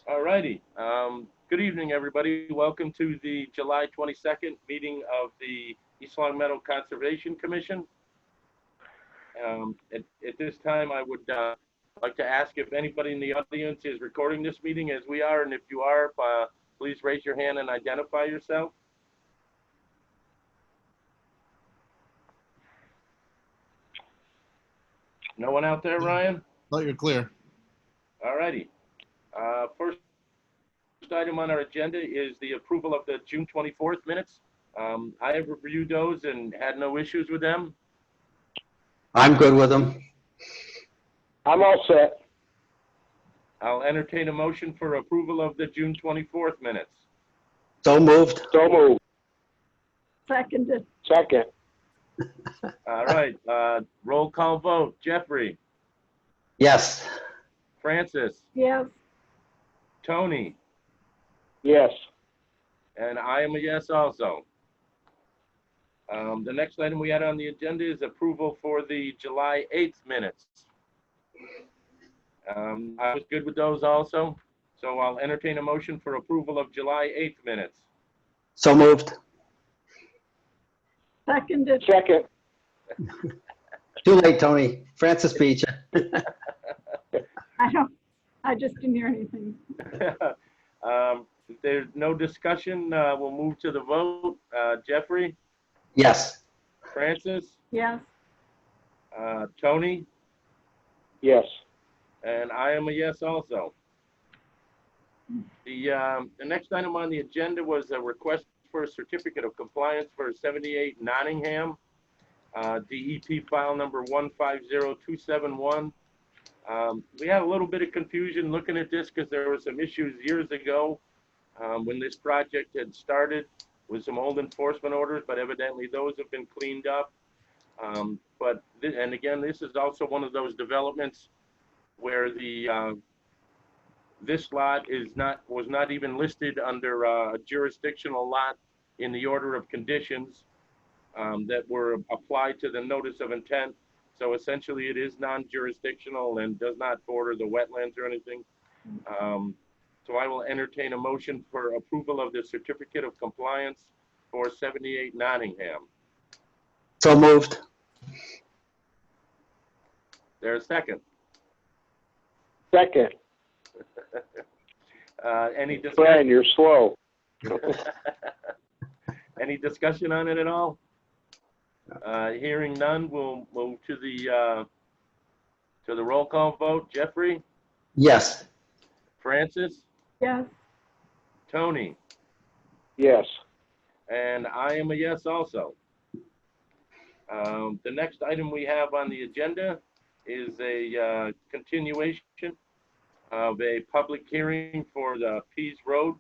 All righty. Good evening, everybody. Welcome to the July 22nd meeting of the East Long Meadow Conservation Commission. At this time, I would like to ask if anybody in the audience is recording this meeting as we are, and if you are, please raise your hand and identify yourself. No one out there, Ryan? No, you're clear. All righty. First item on our agenda is the approval of the June 24th minutes. I have reviewed those and had no issues with them. I'm good with them. I'm all set. I'll entertain a motion for approval of the June 24th minutes. So moved. So moved. Seconded. Second. All right, roll call vote. Jeffrey, Yes. Francis, Yes. Tony, Yes. and I am a yes also. The next item we had on the agenda is approval for the July 8th minutes. I was good with those also, so I'll entertain a motion for approval of July 8th minutes. So moved. Seconded. Second. Too late, Tony. Francis beat you. I just didn't hear anything. If there's no discussion, we'll move to the vote. Jeffrey, Yes. Francis, Yes. Tony, Yes. and I am a yes also. The next item on the agenda was a request for a certificate of compliance for 78 Nottingham, DEP file number 150271. We had a little bit of confusion looking at this because there were some issues years ago when this project had started with some old enforcement orders, but evidently those have been cleaned up. And again, this is also one of those developments where the this lot was not even listed under a jurisdictional lot in the order of conditions that were applied to the notice of intent. So essentially it is non-jurisdictional and does not border the wetlands or anything. So I will entertain a motion for approval of the certificate of compliance for 78 Nottingham. So moved. There's a second. Second. Any Brian, discussion? you're slow. Any discussion on it at all? Hearing none, we'll move to the roll call vote. Jeffrey, Yes. Francis, Yes. Tony, Yes. and I am a yes also. The next item we have on the agenda is a continuation of a public hearing for the Pease Road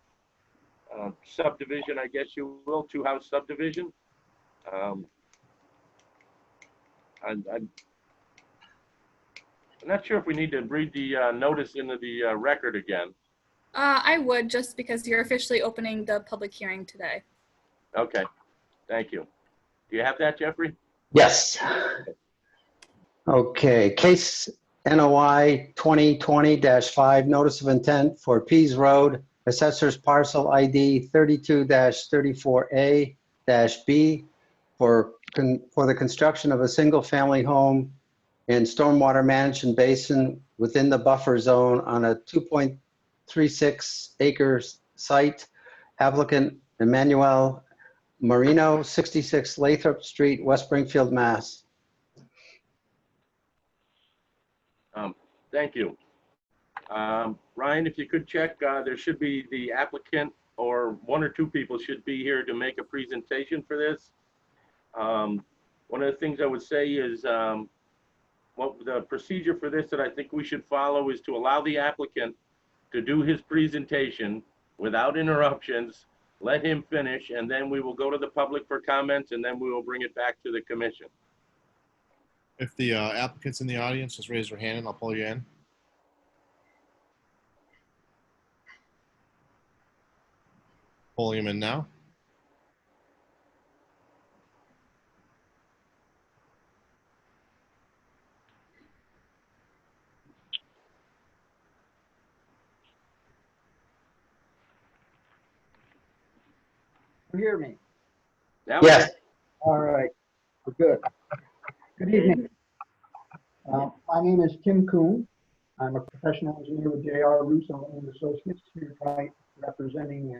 subdivision, I guess you will, two-house subdivision. I'm not sure if we need to read the notice into the record again. I would, just because you're officially opening the public hearing today. Okay, thank you. Do you have that, Jeffrey? Yes. Okay. Case NOI 2020-5, notice of intent for Pease Road, assessor's parcel ID 32-34A-B for the construction of a single-family home and stormwater management basin within the buffer zone on a 2.36 acres site. Applicant Emmanuel Marino, 66 Lathrop Street, West Springfield, Mass. Thank you. Ryan, if you could check, there should be the applicant or one or two people should be here to make a presentation for this. One of the things I would say is what the procedure for this that I think we should follow is to allow the applicant to do his presentation without interruptions, let him finish, and then we will go to the public for comments, and then we will bring it back to the commission. If the applicant's in the audience, just raise your hand and I'll pull you in. Pulling him in now. you hear me? That was- Yes. All right, we're good. Good evening. My name is Tim Kuhn. I'm a professional engineer with J.R. Russo and Associates here tonight representing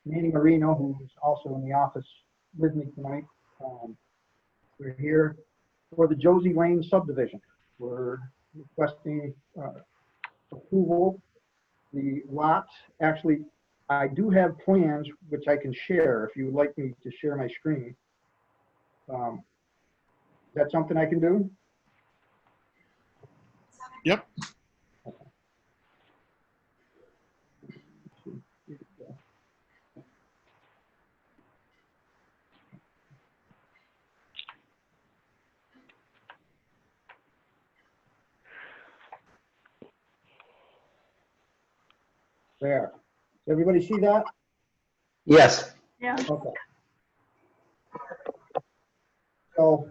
Manny Marino, who's also in the office with me tonight. We're here for the Josie Lane subdivision. We're requesting approval. The lots, actually, I do have plans which I can share if you would like me to share my screen. Is that something I can do? Yep. There. Does everybody see that? Yes. Yeah, Okay. So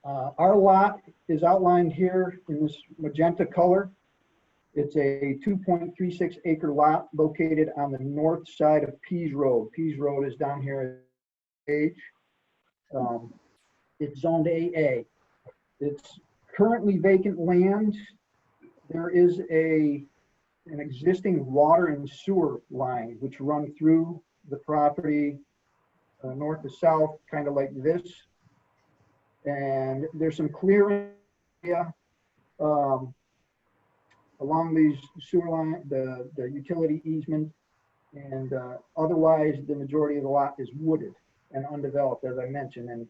our lot is outlined here in this magenta color. It's a 2.36 acre lot located on the north side of Pease Road. Pease Road is down here at H. It's zoned AA. It's currently vacant land. There is an existing water and sewer line which run through the property north to south, kind of like this. And there's some clearing area along these sewer line, the utility easement, and otherwise the majority of the lot is wooded and undeveloped, as I mentioned. And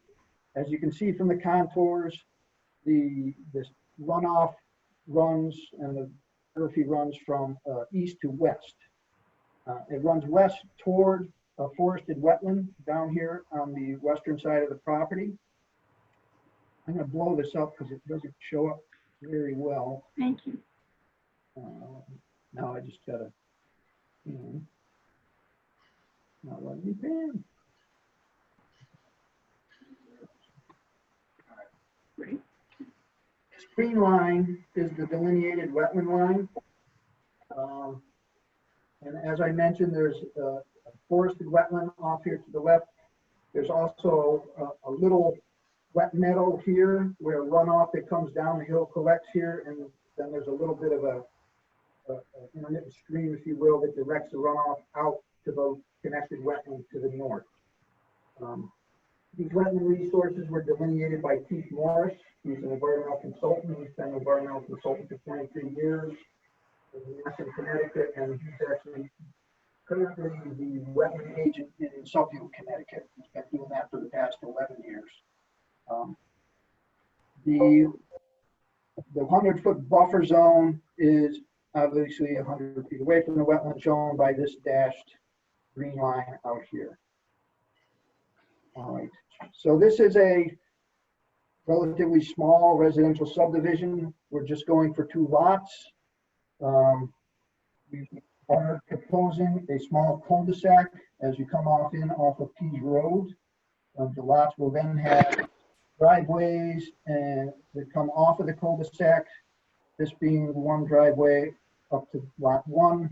as you can see from the contours, this runoff runs and the Murphy runs from east to west. It runs west toward a forested wetland down here on the western side of the property. I'm going to blow this up because it doesn't show up very well. thank you. Now I just gotta, not letting me pan. Great. This green line is the delineated wetland line. And as I mentioned, there's a forested wetland off here to the left. There's also a little wet meadow here where runoff that comes down the hill collects here, and then there's a little bit of a intermittent stream, if you will, that directs the runoff out to the connected wetland to the north. These wetland resources were delineated by Keith Morris. He's an environmental consultant. He's been an environmental consultant for 23 years in Connecticut, and he's actually currently the wetland agent in Subdivision, Connecticut. He's been doing that for the past 11 years. The 100-foot buffer zone is obviously 100 feet away from the wetland shown by this dashed green line out here. All right, so this is a relatively small residential subdivision. We're just going for 2 lots. We are proposing a small cul-de-sac as you come off of Pease Road. The lots will then have driveways and that come off of the cul-de-sac. This being one driveway up to lot 1.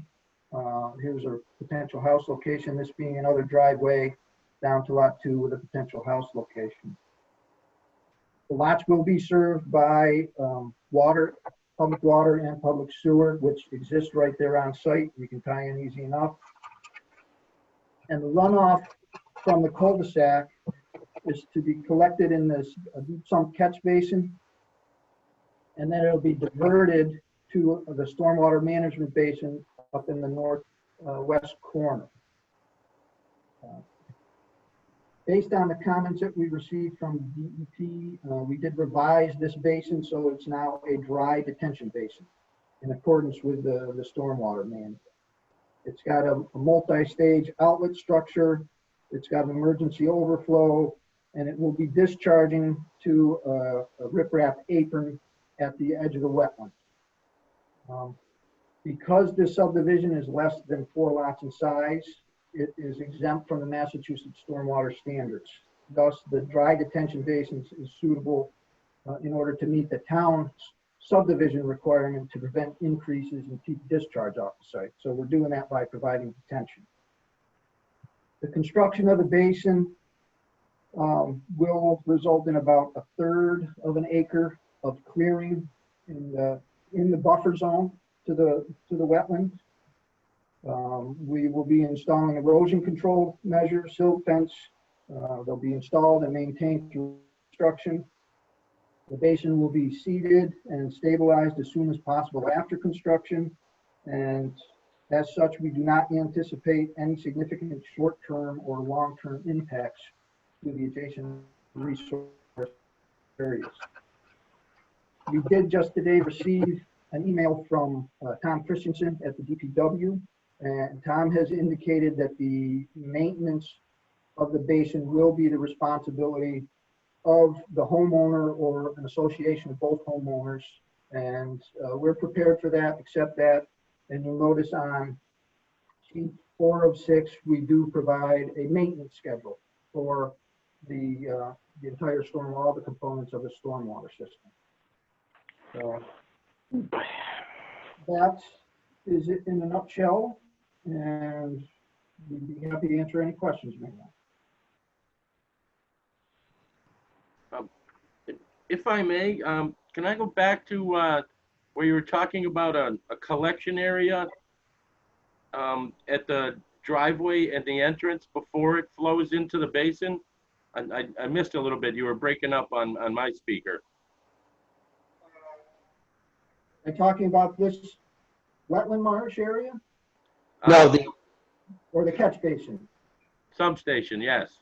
Here's a potential house location. This being another driveway down to lot 2 with a potential house location. The lots will be served by water, public water and public sewer, which exists right there on site. You can tie in easy enough. And the runoff from the cul-de-sac is to be collected in this deep sump catch basin. And then it'll be diverted to the stormwater management basin up in the northwest corner. Based on the comments that we received from DEP, we did revise this basin so it's now a dry detention basin in accordance with the stormwater manual. It's got a multi-stage outlet structure. It's got an emergency overflow, and it will be discharging to a riprap apron at the edge of the wetland. Because this subdivision is less than 4 lots in size, it is exempt from the Massachusetts stormwater standards. Thus, the dry detention basin is suitable in order to meet the town's subdivision requirement to prevent increases in peak discharge off the site. So we're doing that by providing detention. The construction of the basin will result in about 1/3 of an acre of clearing in the buffer zone to the wetland. We will be installing erosion control measures, silt fence. They'll be installed and maintained through construction. The basin will be seeded and stabilized as soon as possible after construction. And as such, we do not anticipate any significant short-term or long-term impacts to the adjacent resource areas. We did just today receive an email from Tom Christensen at the DPW, and Tom has indicated that the maintenance of the basin will be the responsibility of the homeowner or an association of both homeowners. And we're prepared for that, accept that. And you'll notice on sheet 4 of 6, we do provide a maintenance schedule for the entire storm, all the components of the stormwater system. So that is it in a nutshell, and we'd be happy to answer any questions you may have. If I may, can I go back to where you were talking about a collection area at the driveway and the entrance before it flows into the basin? I missed a little bit. You were breaking up on my speaker. Are you talking about this wetland marsh area No, or the catch basin? Substation, yes.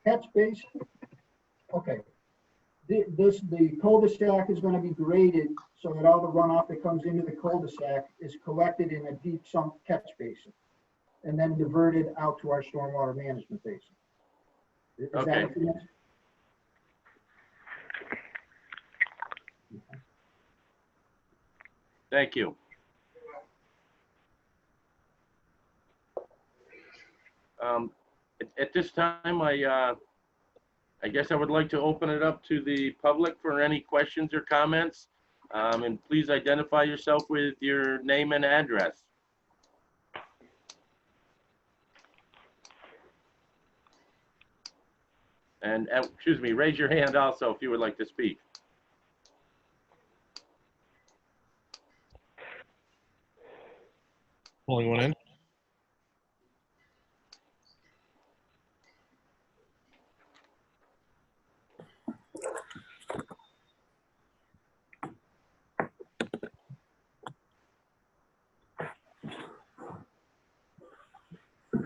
Catch basin? Okay. The cul-de-sac is going to be graded so that all the runoff that comes into the cul-de-sac is collected in a deep sump catch basin and then diverted out to our stormwater management basin. Is that Okay. what you meant? Thank you. At this time, I guess I would like to open it up to the public for any questions or comments. And please identify yourself with your name and address. And excuse me, raise your hand also if you would like to speak. Pulling one in.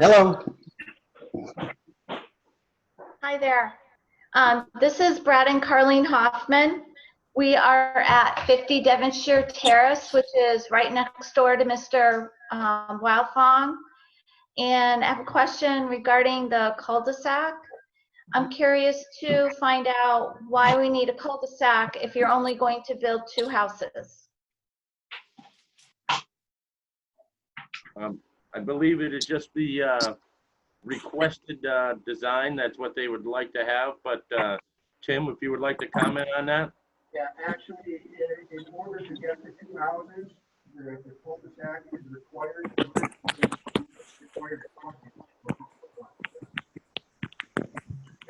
hello. Hi there. This is Brad and Carlene Hoffman. We are at 50 Devonshire Terrace, which is right next door to Mr. Wildfong. And I have a question regarding the cul-de-sac. I'm curious to find out why we need a cul-de-sac if you're only going to build 2 houses. I believe it is just the requested design. That's what they would like to have. But Tim, if you would like to comment on that. Yeah, actually, in order to get the 2 houses, the cul-de-sac is required.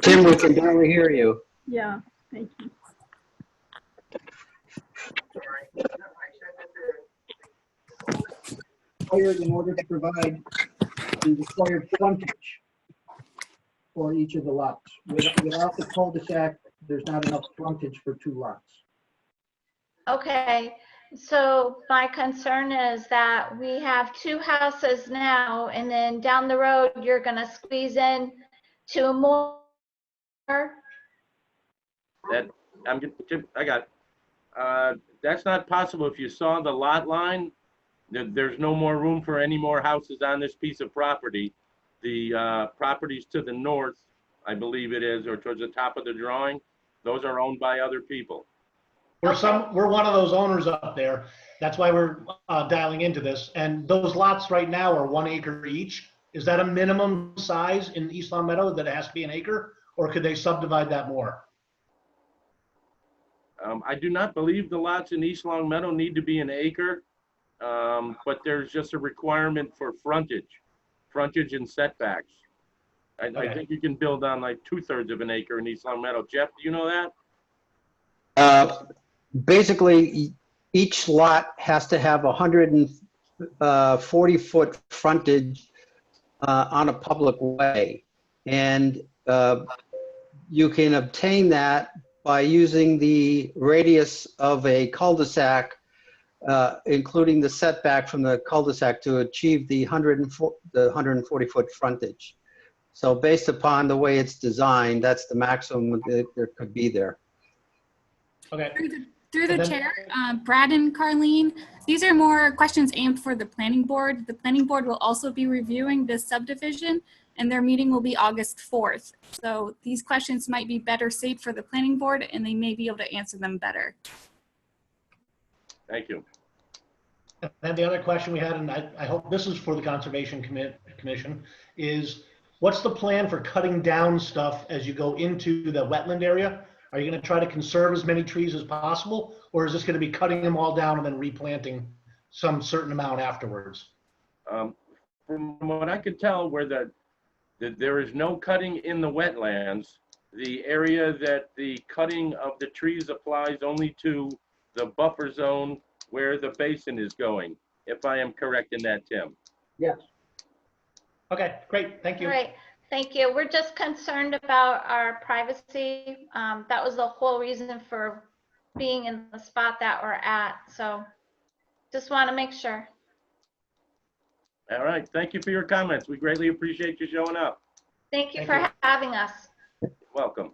Tim, we can barely hear you. Yeah, thank you. Required in order to provide the required frontage for each of the lots. Without the cul-de-sac, there's not enough frontage for 2 lots. Okay, so my concern is that we have 2 houses now, and then down the road, you're gonna squeeze in 2 more. That I got. That's not possible. If you saw the lot line, there's no more room for any more houses on this piece of property. The properties to the north, I believe it is, or towards the top of the drawing, those are owned by other people. We're one of those owners up there. That's why we're dialing into this. And those lots right now are 1 acre each. Is that a minimum size in East Long Meadow that it has to be an acre, or could they subdivide that more? I do not believe the lots in East Long Meadow need to be an acre, but there's just a requirement for frontage frontage and setbacks. I Okay. think you can build on like 2/3 of an acre in East Long Meadow. Jeff, do you know that? Basically, each lot has to have 140-foot frontage on a public way. And you can obtain that by using the radius of a cul-de-sac, including the setback from the cul-de-sac to achieve the 140-foot frontage. So based upon the way it's designed, that's the maximum that there could be there. Okay. Through the And then- chair, Brad and Carleen, these are more questions aimed for the planning board. The planning board will also be reviewing this subdivision, and their meeting will be August 4th. So these questions might be better saved for the planning board, and they may be able to answer them better. Thank you. And then the other question we had, and I hope this is for the Conservation Commission, is what's the plan for cutting down stuff as you go into the wetland area? Are you going to try to conserve as many trees as possible, or is this going to be cutting them all down and then replanting some certain amount afterwards? From what I can tell, where there is no cutting in the wetlands, the area that the cutting of the trees applies only to the buffer zone where the basin is going, if I am correct in that, Tim. Yes. Okay, great. Thank you. All right, thank you. We're just concerned about our privacy. That was the whole reason for being in the spot that we're at. So just want to make sure. All right, thank you for your comments. We greatly appreciate you showing up. Thank you Thank for you. having us. Welcome.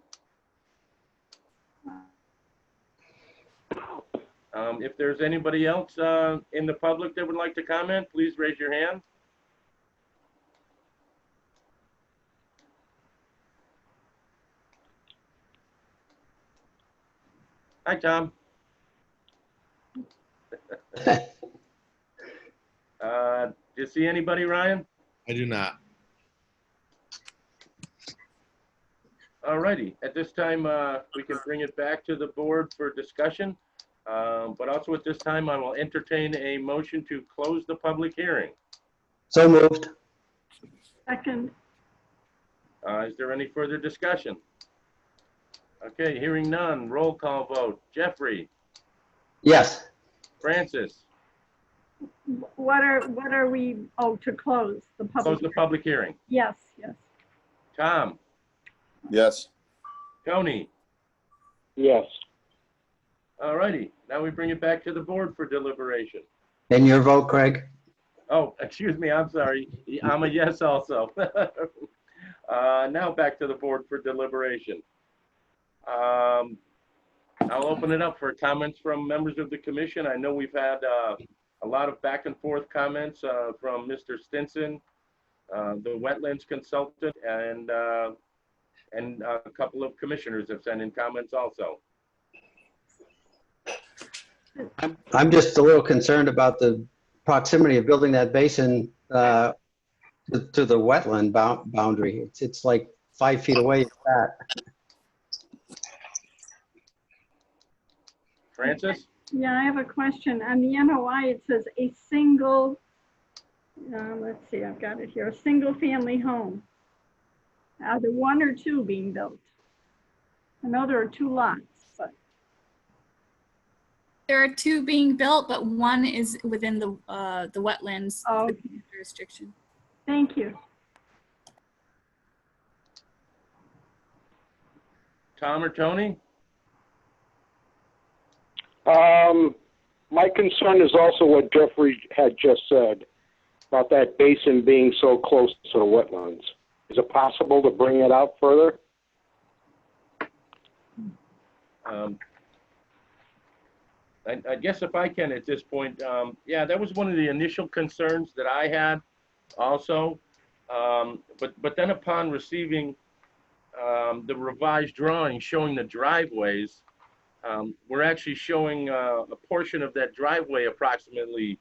If there's anybody else in the public that would like to comment, please raise your hand. Hi, Tom. Do you see anybody, Ryan? I do not. All righty. At this time, we can bring it back to the board for discussion. But also at this time, I will entertain a motion to close the public hearing. So moved. Second, Is there any further discussion? Okay, hearing none. Roll call vote. Jeffrey, Yes. Francis, what are we, oh, to close the close public? the public hearing. Yes, yes. Tom, Yes. Tony. Yes. All righty. Now we bring it back to the board for deliberation. And your vote, Craig? Oh, excuse me. I'm sorry. I'm a yes also. Now back to the board for deliberation. I'll open it up for comments from members of the commission. I know we've had a lot of back and forth comments from Mr. Stinson, the wetlands consultant, and a couple of commissioners have sent in comments also. I'm just a little concerned about the proximity of building that basin to the wetland boundary. It's like 5 feet away from that. Francis? Yeah, I have a question. On the NOI, it says a single, let's see, I've got it here, a single family home. Are there one or two being built? I know there are 2 lots, but There are 2 being built, but one is within the wetlands oh, jurisdiction. thank you. Tom or Tony? My concern is also what Jeffrey had just said about that basin being so close to the wetlands. Is it possible to bring it out further? I guess if I can at this point, yeah, that was one of the initial concerns that I had also. But then upon receiving the revised drawing showing the driveways, we're actually showing a portion of that driveway approximately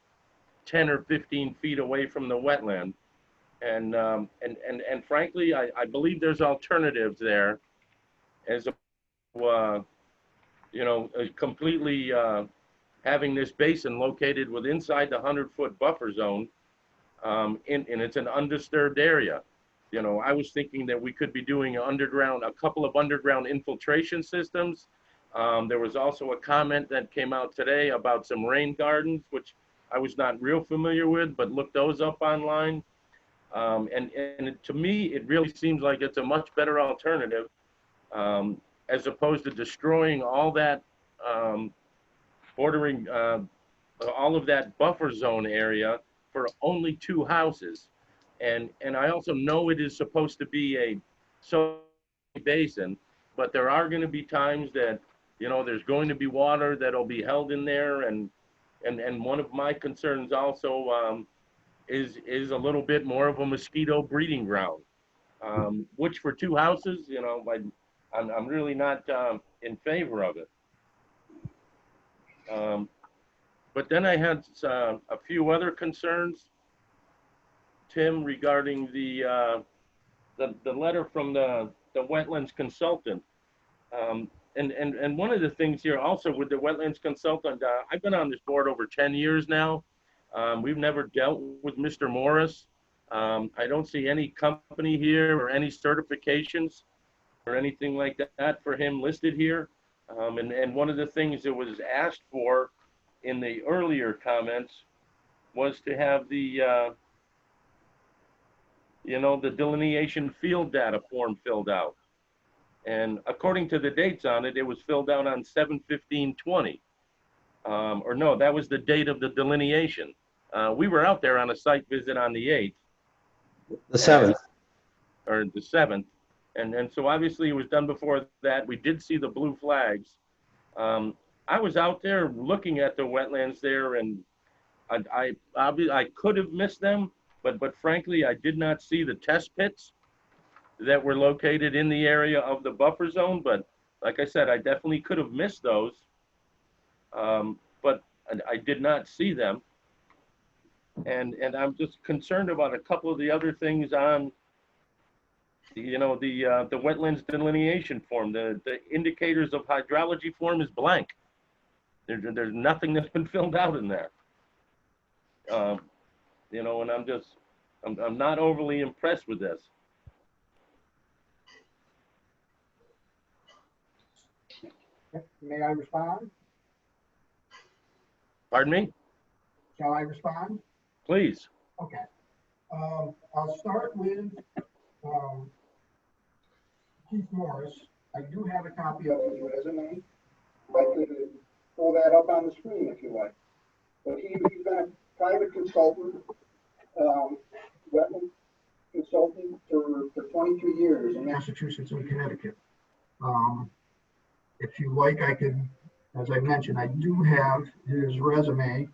10 or 15 feet away from the wetland. And frankly, I believe there's alternatives there as completely having this basin located with inside the 100-foot buffer zone and it's an undisturbed area. You know, I was thinking that we could be doing a couple of underground infiltration systems. There was also a comment that came out today about some rain gardens, which I was not real familiar with, but looked those up online. To me, it really seems like it's a much better alternative, as opposed to destroying all that, bordering, all of that buffer zone area for only 2 houses. And I also know it is supposed to be a basin, but there are going to be times that, you know, there's going to be water that'll be held in there. And one of my concerns also, is a little bit more of a mosquito breeding ground, which for 2 houses, you know, I'm really not in favor of it. But then I had a few other concerns, Tim, regarding the letter from the wetlands consultant. And one of the things here also with the wetlands consultant, I've been on this board over 10 years now. We've never dealt with Mr. Morris. I don't see any company here or any certifications or anything like that for him listed here. And one of the things that was asked for in the earlier comments was to have the, you know, the delineation field data form filled out. And according to the dates on it, it was filled out on 7/15/20. Or no, that was the date of the delineation. We were out there on a site visit on the 8th. The 7th. Or the 7th. And so obviously it was done before that. We did see the blue flags. I was out there looking at the wetlands there, and I could have missed them, but frankly, I did not see the test pits that were located in the area of the buffer zone. But like I said, I definitely could have missed those, but I did not see them. And I'm just concerned about a couple of the other things on, you know, the wetlands delineation form. The indicators of hydrology form is blank. There's nothing that's been filled out in there. You know, and I'm not overly impressed with this. May I respond? Pardon me? Shall I respond? Please. Okay. I'll start with Keith Morris. I do have a copy of his resume. I could pull that up on the screen if you like. But he's been a private consultant, wetland consultant for 22 years in Massachusetts and Connecticut. If you like, I could, as I mentioned, I do have his resume,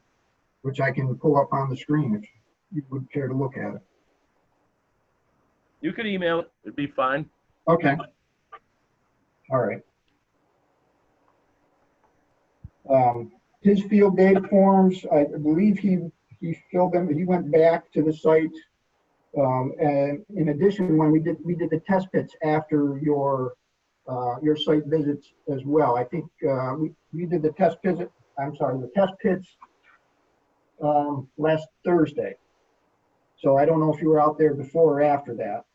which I can pull up on the screen if you would care to look at it. You could email it. It'd be fine. Okay. All right. His field data forms, I believe he filled them. He went back to the site, and in addition, when we did the test pits after your site visits as well. I think we did the test visit. I'm sorry, the test pits last Thursday. So I don't know if you were out there before or after that.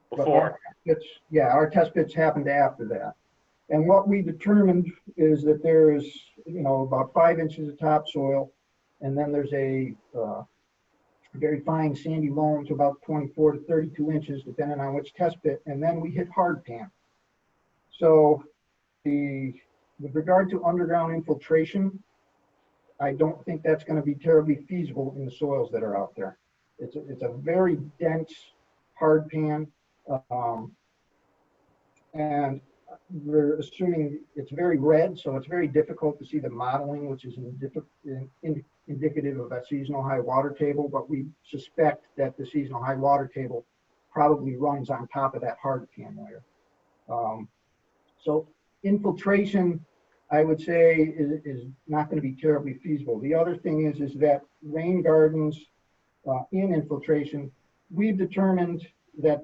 Before. Our test pits happened after that. And what we determined is that there's, you know, about 5 inches of topsoil, and then there's a very fine sandy loam to about 24 to 32 inches, depending on which test pit, and then we hit hard pan. So with regard to underground infiltration, I don't think that's going to be terribly feasible in the soils that are out there. It's a very dense hard pan, and we're assuming it's very red, so it's very difficult to see the modeling, which is indicative of a seasonal high water table, but we suspect that the seasonal high water table probably runs on top of that hard pan layer. So infiltration, I would say, is not going to be terribly feasible. The other thing is that rain gardens in infiltration, we've determined that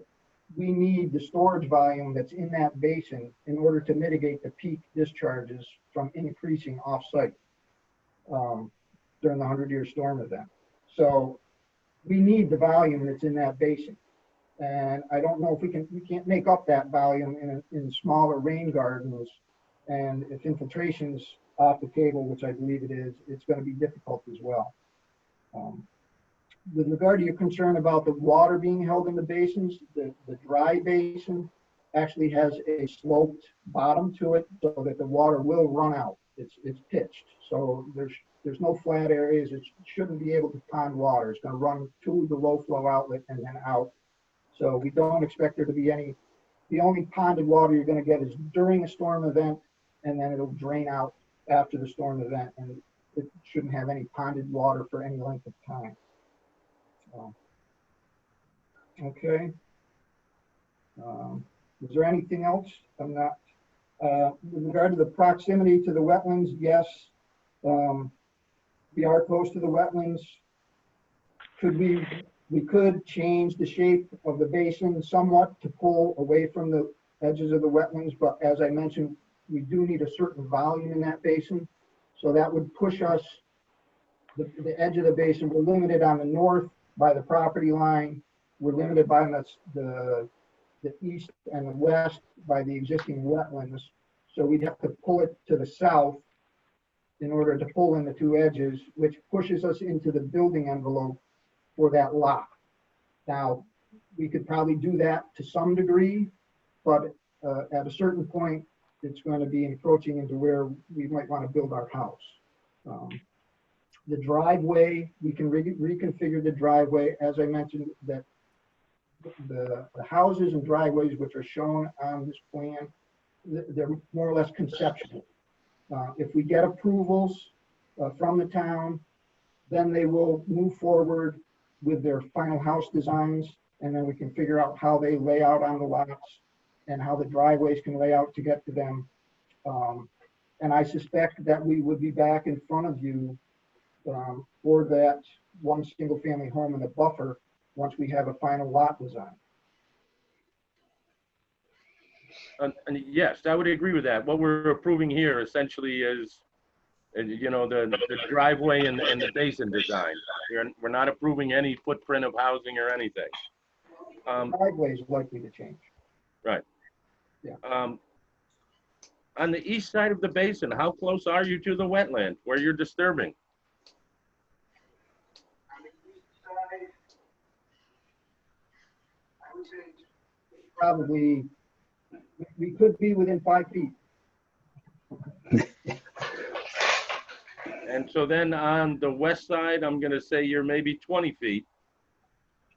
we need the storage volume that's in that basin in order to mitigate the peak discharges from increasing off-site during the 100-year storm event. So we need the volume that's in that basin. And I don't know if we can't make up that volume in smaller rain gardens. And if infiltration's off the table, which I believe it is, it's going to be difficult as well. With regard to your concern about the water being held in the basins, the dry basin actually has a sloped bottom to it so that the water will run out. It's pitched, so there's no flat areas. It shouldn't be able to pond water. It's going to run to the low flow outlet and then out. So we don't expect there to be any. The only ponded water you're going to get is during a storm event, and then it'll drain out after the storm event, and it shouldn't have any ponded water for any length of time. Okay. Is there anything else? I'm not. With regard to the proximity to the wetlands, yes, we are close to the wetlands. We could change the shape of the basin somewhat to pull away from the edges of the wetlands, but as I mentioned, we do need a certain volume in that basin. So that would push us, the edge of the basin, we're limited on the north by the property line. We're limited by the east and the west by the existing wetlands. So we'd have to pull it to the south in order to pull in the two edges, which pushes us into the building envelope for that lot. Now, we could probably do that to some degree, but at a certain point, it's going to be encroaching into where we might want to build our house. The driveway, we can reconfigure the driveway. As I mentioned, that the houses and driveways which are shown on this plan, they're more or less conceptual. If we get approvals from the town, then they will move forward with their final house designs, and then we can figure out how they lay out on the lots and how the driveways can lay out to get to them. And I suspect that we would be back in front of you for that one single family home in the buffer once we have a final lot design. And yes, I would agree with that. What we're approving here essentially is, you know, the driveway and the basin design. We're not approving any footprint of housing or anything. Driveway is likely to change. Right. Yeah. On the east side of the basin, how close are you to the wetland where you're disturbing? On the east side, I would say probably we could be within 5 feet. And so then on the west side, I'm going to say you're maybe 20 feet.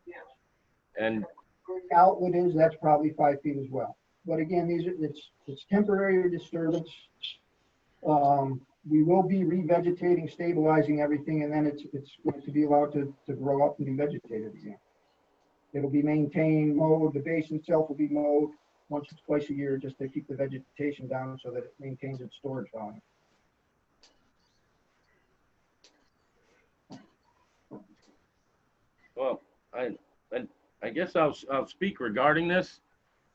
Yes. And where the outlet is, that's probably 5 feet as well. But again, it's temporary disturbance. We will be revegetating, stabilizing everything, and then it's going to be allowed to grow up and be vegetated again. It'll be maintained, mowed. The basin itself will be mowed once or twice a year just to keep the vegetation down so that it maintains its storage volume. well, I guess I'll speak regarding this.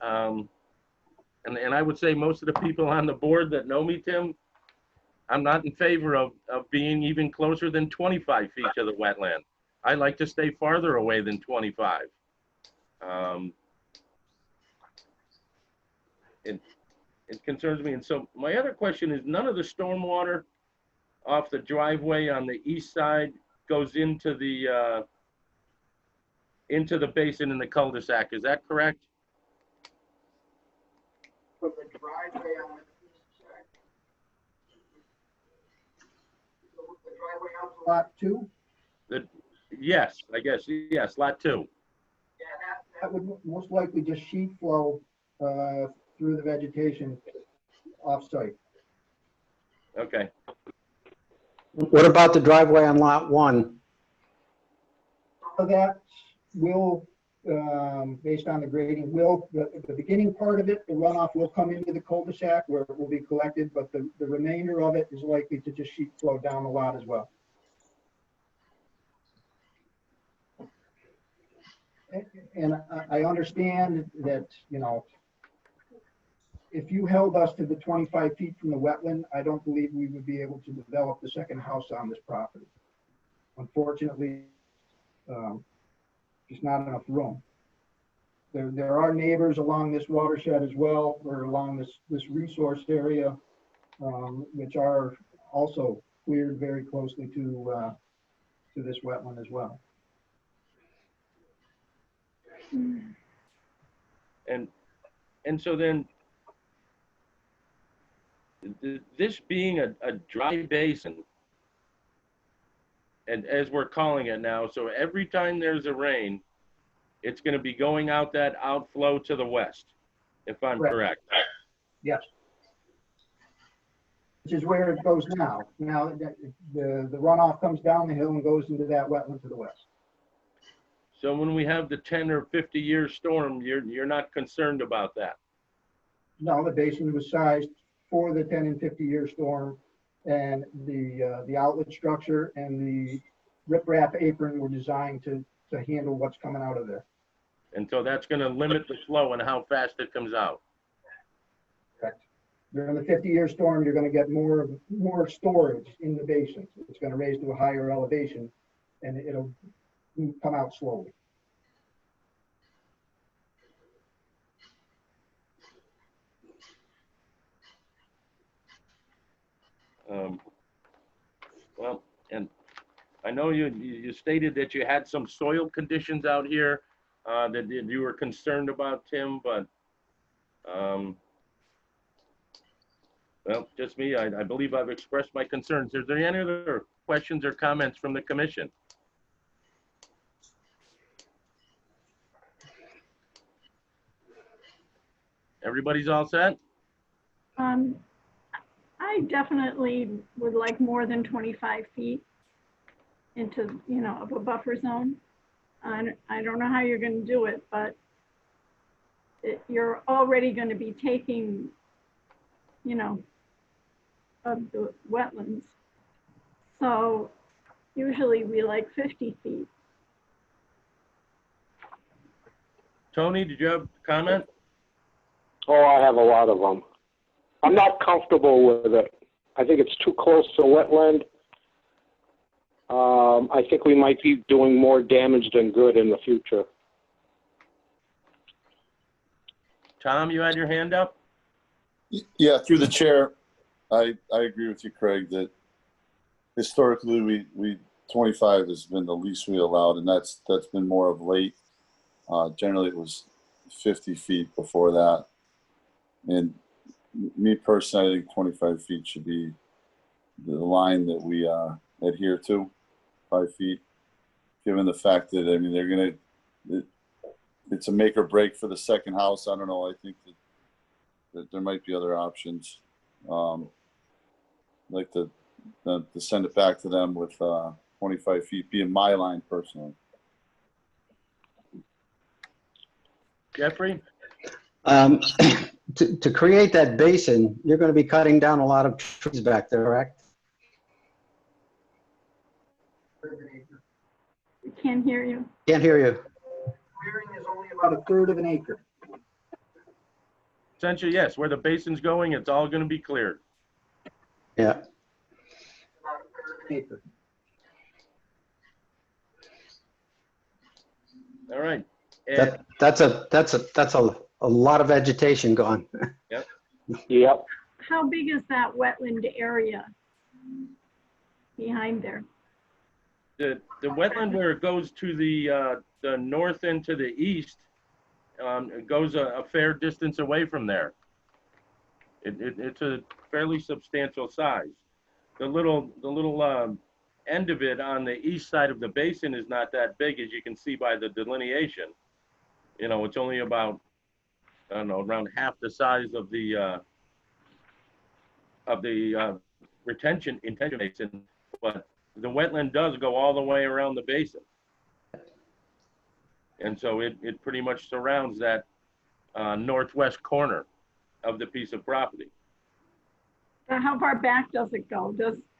And I would say most of the people on the board that know me, Tim, I'm not in favor of being even closer than 25 feet to the wetland. I like to stay farther away than 25. It concerns me. And so my other question is, none of the stormwater off the driveway on the east side goes into the basin in the cul-de-sac. Is that correct? From the driveway on the east side. The driveway out to lot 2? Yes, I guess, yes, lot 2. Yeah, that would most likely just sheet flow through the vegetation off-site. Okay. What about the driveway on lot 1? So that will, based on the grading, the beginning part of it, the runoff will come into the cul-de-sac where it will be collected, but the remainder of it is likely to just sheet flow down the lot as well. And I understand that, you know, if you held us to the 25 feet from the wetland, I don't believe we would be able to develop the second house on this property. Unfortunately, just not enough room. There are neighbors along this watershed as well, or along this resource area, which are also cleared very closely to this wetland as well. And so then, this being a dry basin, and as we're calling it now, so every time there's a rain, it's going to be going out that outflow to the west, if I'm correct. Yes. Which is where it goes now. Now, the runoff comes down the hill and goes into that wetland to the west. So when we have the 10 or 50-year storm, you're not concerned about that? No, the basin was sized for the 10 and 50-year storm, and the outlet structure and the riprap apron were designed to handle what's coming out of there. And so that's going to limit the flow and how fast it comes out. Correct. During the 50-year storm, you're going to get more storage in the basin. It's going to raise to a higher elevation, and it'll come out slowly. Well, and I know you stated that you had some soil conditions out here that you were concerned about, Tim, but well, just me. I believe I've expressed my concerns. Is there any other questions or comments from the commission? Everybody's all set? I definitely would like more than 25 feet into, of a buffer zone. I don't know how you're going to do it, but you're already going to be taking, of the wetlands. So usually we like 50 feet. Tony, did you have a comment? Oh, I have a lot of them. I'm not comfortable with it. I think it's too close to wetland. I think we might be doing more damage than good in the future. Tom, you had your hand up? Yeah, through the chair, I agree with you, Craig, that historically we 25 has been the least we allowed, and that's been more of late. Generally it was 50 feet before that. And me personally, I think 25 feet should be the line that we adhere to, 5 feet, given the fact that, I mean, it's a make or break for the second house. I don't know. I think that there might be other options. I'd like to send it back to them with 25 feet being my line personally. Jeffrey? To create that basin, you're going to be cutting down a lot of trees back there, correct? We can't hear you. Can't hear you. Clearing is only about 1/3 of an acre. Essentially, yes. Where the basin's going, it's all going to be cleared. Yeah. About 1/3 of an acre. All right. And That's a lot of vegetation gone. Yep. Yep. How big is that wetland area behind there? the wetland where it goes to the north and to the east, it goes a fair distance away from there. It's a fairly substantial size. The little end of it on the east side of the basin is not that big, as you can see by the delineation. You know, it's only about, I don't know, around half the size of the retention basin, but the wetland does go all the way around the basin. And so it pretty much surrounds that northwest corner of the piece of property. How far back does it go?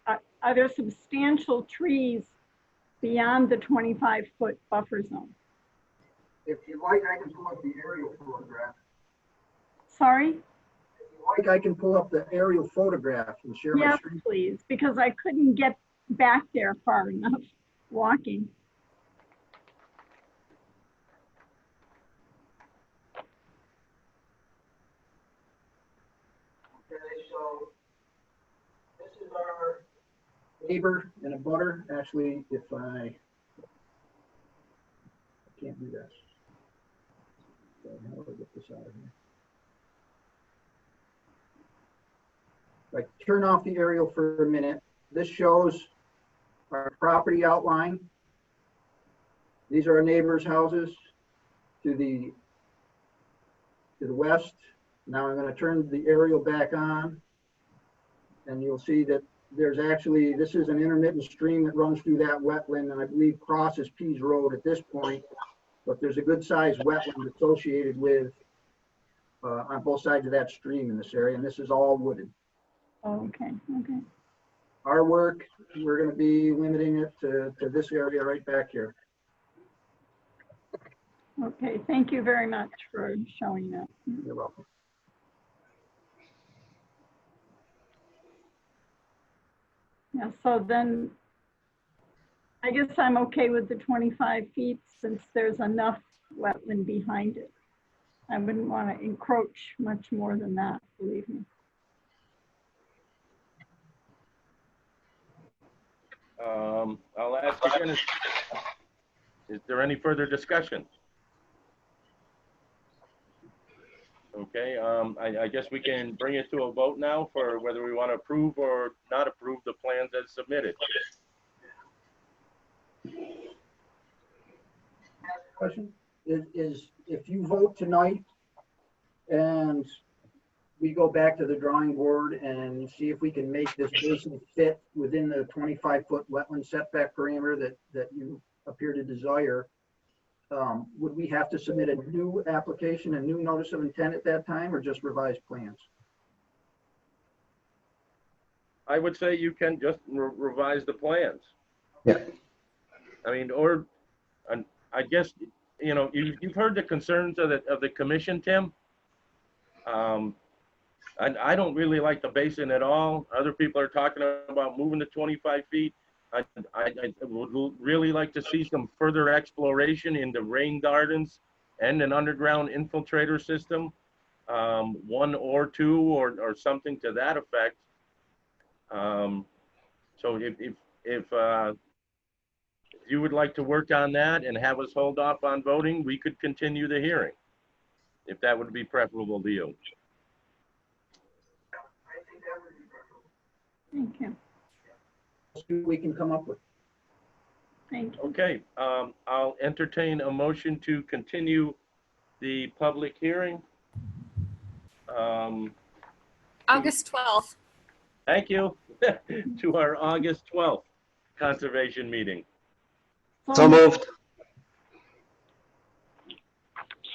Are there substantial trees beyond the 25-foot buffer zone? If you like, I can pull up the aerial photograph. Sorry? If you like, I can pull up the aerial photograph and share my Yes, screen. please, because I couldn't get back there far enough walking. So this is our neighbor and a butter. Actually, if I can't do this. So how do I get this out of here? If I turn off the aerial for a minute, this shows our property outline. These are our neighbors' houses to the west. Now I'm going to turn the aerial back on, and you'll see that there's actually, this is an intermittent stream that runs through that wetland, and I believe crosses Pease Road at this point, but there's a good sized wetland associated with on both sides of that stream in this area, and this is all wooded. Oh, okay, okay. Our work, we're going to be limiting it to this area right back here. Okay, thank you very much for showing that. You're welcome. Yeah, so then I guess I'm okay with the 25 feet since there's enough wetland behind it. I wouldn't want to encroach much more than that, believe me. I'll ask again, is there any further discussion? Okay, I guess we can bring it to a vote now for whether we want to approve or not approve the plans as submitted. Question is if you vote tonight and we go back to the drawing board and see if we can make this basin fit within the 25-foot wetland setback parameter that you appear to desire, would we have to submit a new application, a new notice of intent at that time, or just revised plans? I would say you can just revise the plans. Yeah. I mean, or I guess, you know, you've heard the concerns of the commission, Tim. I don't really like the basin at all. Other people are talking about moving to 25 feet. I would really like to see some further exploration into rain gardens and an underground infiltrator system, one or two or something to that effect. So if you would like to work on that and have us hold off on voting, we could continue the hearing, if that would be preferable to you. Thank you. Let's see what we can come up with. Thank you. Okay, I'll entertain a motion to continue the public hearing. August 12th. Thank you, to our August 12th conservation meeting. So moved.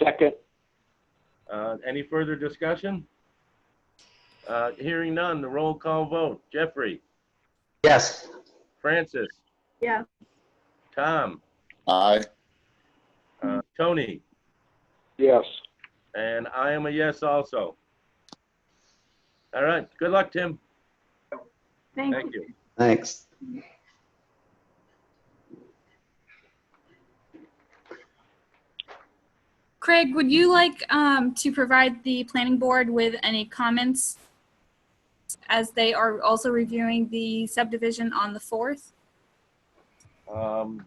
Second. Any further discussion? Hearing none, the roll call vote. Jeffrey, Yes. Francis, Yeah, Tom, Aye. Tony, Yes. and I am a yes also. All right, good luck, Tim. thank Thank you. you. Thanks. Craig, would you like to provide the planning board with any comments as they are also reviewing the subdivision on the 4th? Or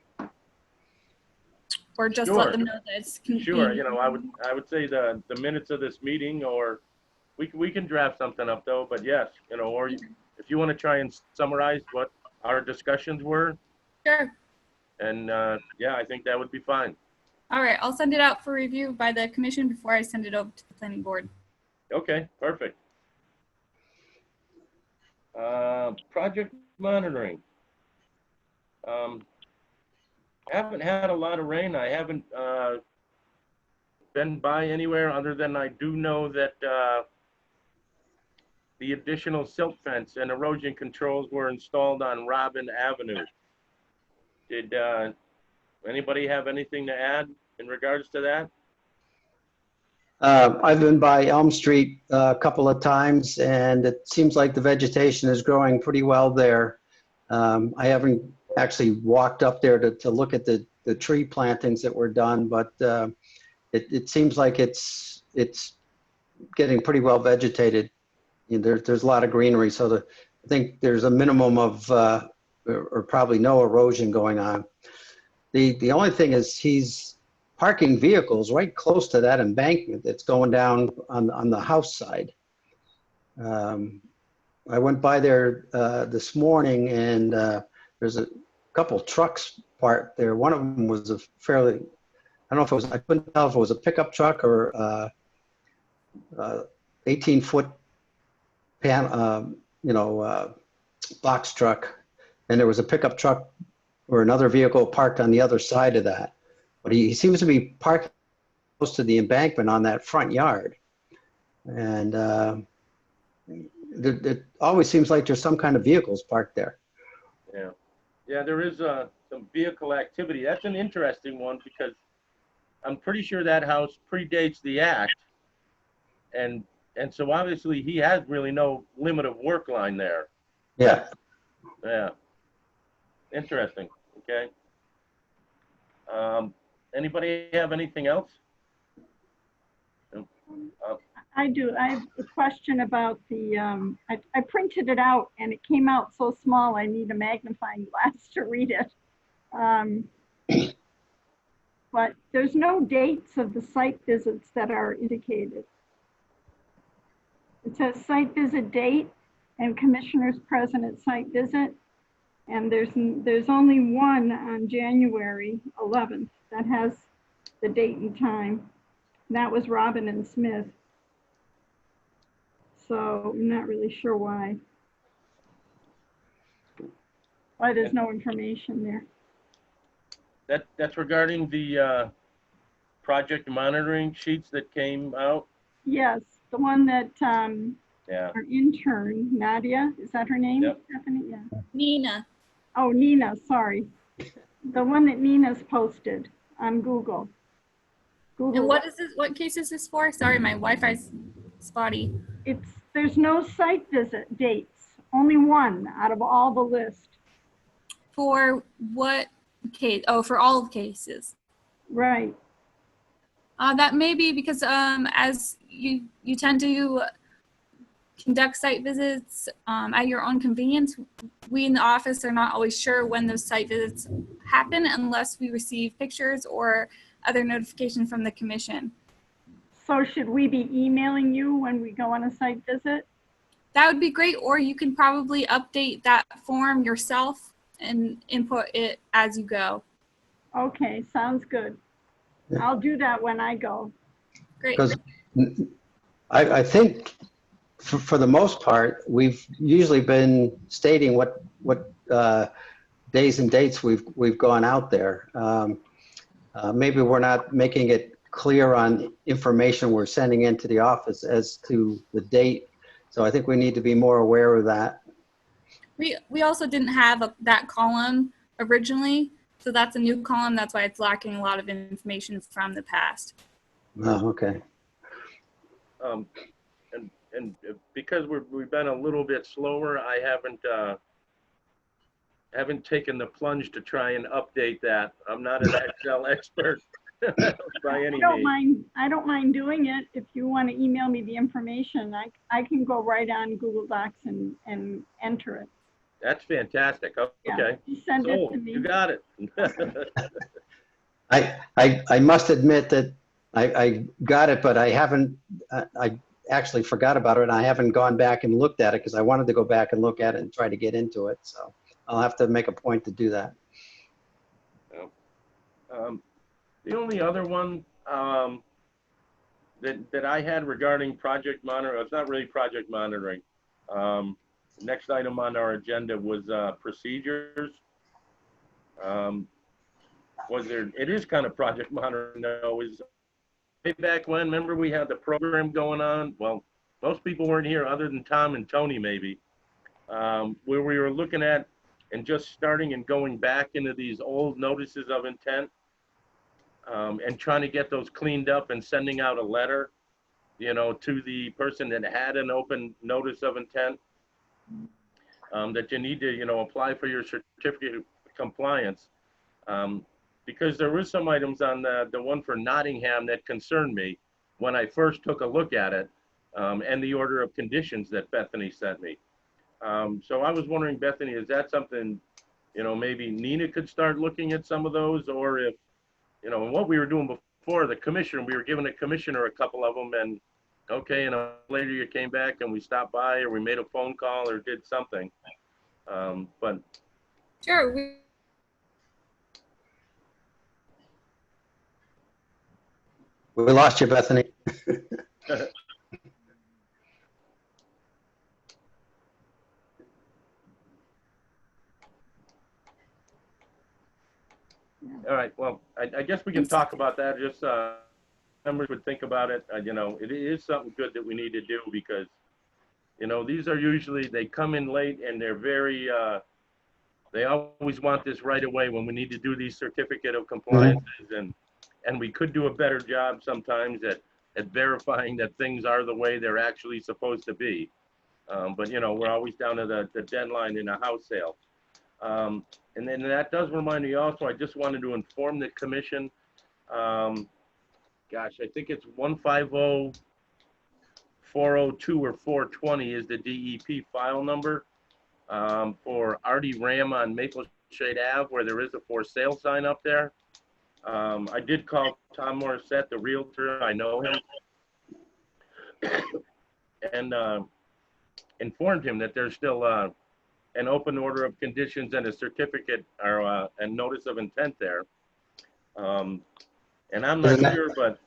just Sure. let them know that it's Sure, you know, I would say the minutes of this meeting, or we can draft something up though, but yes, you know, or if you want to try and summarize what our discussions were, Sure. and yeah, I think that would be fine. All right, I'll send it out for review by the commission before I send it over to the planning board. Okay, perfect. Project monitoring. Haven't had a lot of rain. I haven't been by anywhere other than I do know that the additional silt fence and erosion controls were installed on Robin Avenue. Did anybody have anything to add in regards to that? I've been by Elm Street a couple of times, and it seems like the vegetation is growing pretty well there. I haven't actually walked up there to look at the tree plantings that were done, but it seems like it's getting pretty well vegetated. there's a lot of greenery, so I think there's a minimum of, or probably no erosion going on. The only thing is he's parking vehicles right close to that embankment that's going down on the house side. I went by there this morning, and there's a couple trucks parked there. One of them was a fairly, I don't know if it was, I couldn't tell if it was a pickup truck or 18-foot box truck. And there was a pickup truck or another vehicle parked on the other side of that. But he seems to be parked close to the embankment on that front yard. And it always seems like there's some kind of vehicles parked there. Yeah. Yeah, there is some vehicle activity. That's an interesting one because I'm pretty sure that house predates the act. And so obviously he has really no limit of work line there. Yeah. Yeah. Interesting. Okay. Anybody have anything else? I do. I have a question about the, I printed it out and it came out so small, I need a magnifying glass to read it. But there's no dates of the site visits that are indicated. It says site visit date and commissioners present at site visit. And there's only one on January 11th that has the date and time. And that was Robin and Smith. So I'm not really sure why there's no information there. That's regarding the project monitoring sheets that came out? Yes, the one that Yeah. our intern, Nadia, is that her name? Yep. Stephanie? Yeah. Nina. Oh, Nina, sorry. The one that Nina's posted on Google. And what is this? What case is this for? Sorry, my Wi-Fi's spotty. There's no site visit dates, only one out of all the list. For what case? Oh, for all of cases. Right. That may be because as you tend to conduct site visits at your own convenience, we in the office are not always sure when those site visits happen unless we receive pictures or other notification from the commission. So should we be emailing you when we go on a site visit? That would be great, or you can probably update that form yourself and input it as you go. Okay, sounds good. Yeah. I'll do that when I go. Great. Because I think for the most part, we've usually been stating what days and dates we've gone out there. Maybe we're not making it clear on information we're sending into the office as to the date. So I think we need to be more aware of that. We also didn't have that column originally, so that's a new column. That's why it's lacking a lot of information from the past. Oh, okay. And because we've been a little bit slower, I haven't taken the plunge to try and update that. I'm not an Excel expert by any means. I don't mind doing it. If you want to email me the information, I can go right on Google Docs and enter it. That's fantastic. Okay. Yeah, you send it to me. You got it. I must admit that I got it, but I haven't, I actually forgot about it, and I haven't gone back and looked at it because I wanted to go back and look at it and try to get into it. So I'll have to make a point to do that. The only other one that I had regarding project monitoring, it's not really project monitoring. Next item on our agenda was procedures. It is kind of project monitoring though, is way back when, remember we had the program going on? Well, most people weren't here other than Tom and Tony maybe, where we were looking at and just starting and going back into these old notices of intent and trying to get those cleaned up and sending out a letter, to the person that had an open notice of intent, that you need to, apply for your certificate of compliance. Because there were some items on the one for Nottingham that concerned me when I first took a look at it. and the order of conditions that Bethany sent me. So I was wondering, Bethany, is that something, maybe Nina could start looking at some of those, or if, what we were doing before, the commissioner, we were giving the commissioner a couple of them, and okay, later you came back and we stopped by, or we made a phone call or did something. But Sure. We lost you, Bethany. all right, well, I guess we can talk about that. Just members would think about it. It is something good that we need to do because, these are usually, they come in late and they're very, they always want this right away when we need to do these certificate of compliances, and we could do a better job sometimes at verifying that things are the way they're actually supposed to be. But we're always down to the deadline in a house sale. And then that does remind me also, I just wanted to inform the commission, gosh, I think it's 150402 or 420 is the DEP file number for Artie Ram on Maple Shade Ave, where there is a for sale sign up there. I did call Tom Morissette, the realtor, I know him, and informed him that there's still an open order of conditions and a certificate or a notice of intent there. And I'm not sure, but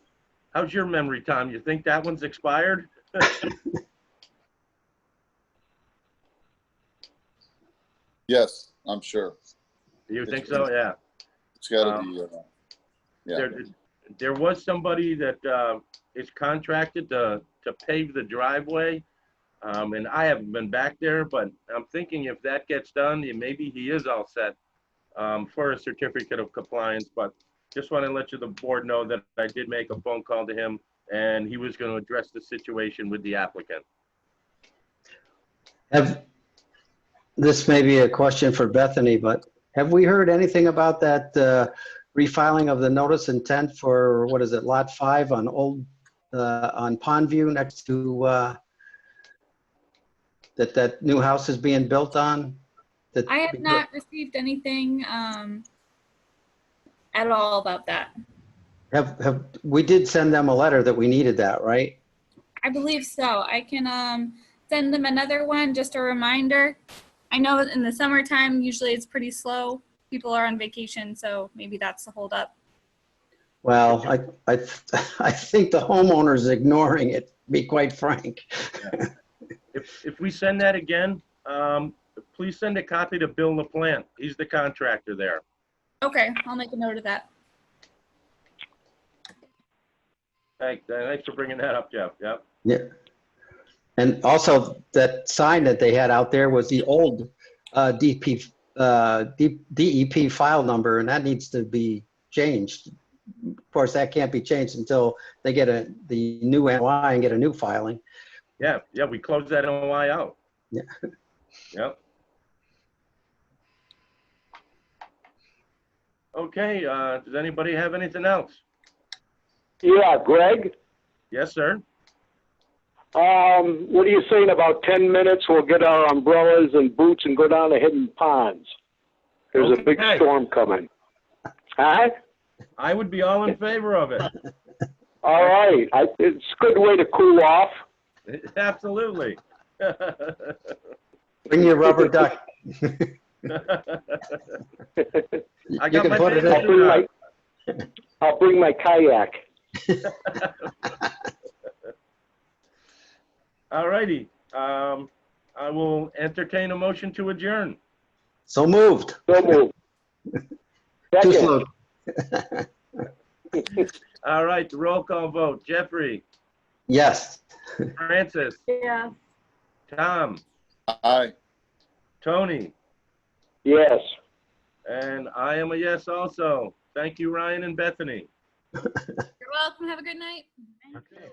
how's your memory, Tom? You think that one's expired? Yes, I'm sure. You think so? Yeah. It's got to be. Yeah. There was somebody that is contracted to pave the driveway. And I haven't been back there, but I'm thinking if that gets done, maybe he is all set for a certificate of compliance. But just want to let the board know that I did make a phone call to him, and he was going to address the situation with the applicant. This may be a question for Bethany, but have we heard anything about that refiling of the notice intent for, what is it, Lot 5 on on Pondview next to that new house is being built on? I have not received anything at all about that. We did send them a letter that we needed that, right? I believe so. I can send them another one, just a reminder. I know in the summertime, usually it's pretty slow. People are on vacation, so maybe that's the holdup. Well, I think the homeowner's ignoring it, to be quite frank. Yeah. If we send that again, please send a copy to Bill LaPlante. He's the contractor there. Okay, I'll make a note of that. Thanks for bringing that up, Jeff. Yep. Yeah. And also that sign that they had out there was the old DEP file number, and that needs to be changed. Of course, that can't be changed until they get the new NOI and get a new filing. Yeah, we closed that NOI out. Yeah. Yep. Okay, does anybody have anything else? Yeah, Greg, Yes, sir. what are you saying about 10 minutes? We'll get our umbrellas and boots and go down to Hidden Ponds. There's a big Okay. storm coming. Huh? I would be all in favor of it. All right. It's a good way to cool off. Absolutely. Bring your rubber duck. I You got can my put it bathing in. suit on. I'll bring my kayak. All righty. I will entertain a motion to adjourn. So moved. So move. Too Second. slow. All right, the roll call vote. Jeffrey, Yes. Francis, Yeah. Tom, Aye. Tony, Yes. and I am a yes also. Thank you, Ryan and Bethany. You're welcome. Have a good night. Okay.